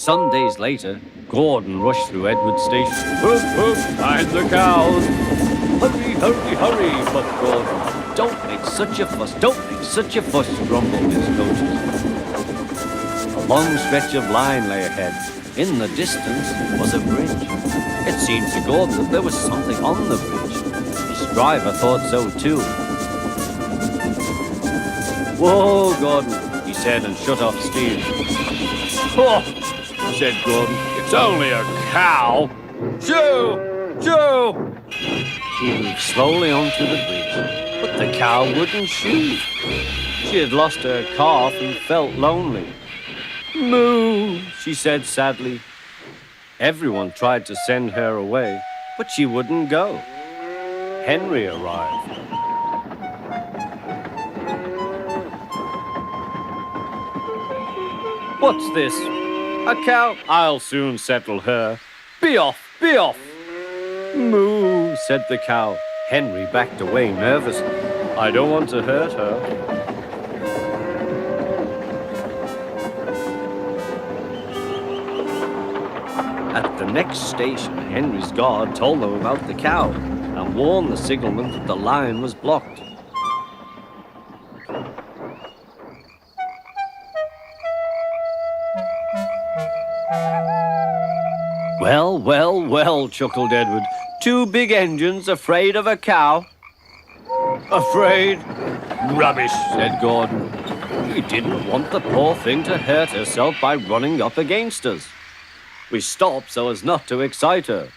Some days later, Gordon rushed through Edward's station. Hoof, hoof, find the cows. Hurry, hurry, hurry, puffed Gordon. Don't make such a fuss, don't make such a fuss, grumbled his coaches. A long stretch of line lay ahead. In the distance was a bridge. It seemed to Gordon that there was something on the bridge. His driver thought so too. Whoa, Gordon, he said and shut off steam. Oh, said Gordon, it's only a cow. Joe! Joe! He moved slowly onto the bridge, but the cow wouldn't shoot. She had lost her calf and felt lonely. Moo, she said sadly. Everyone tried to send her away, but she wouldn't go. Henry arrived. What's this? A cow? I'll soon settle her. Be off, be off. Moo, said the cow. Henry backed away nervously. I don't want to hurt her. At the next station, Henry's guard told them about the cow and warned the signalman that the line was blocked. Well, well, well, chuckled Edward. Two big engines afraid of a cow? Afraid? Rubbish, said Gordon. We didn't want the poor thing to hurt herself by running up against us. We stopped so as not to excite her.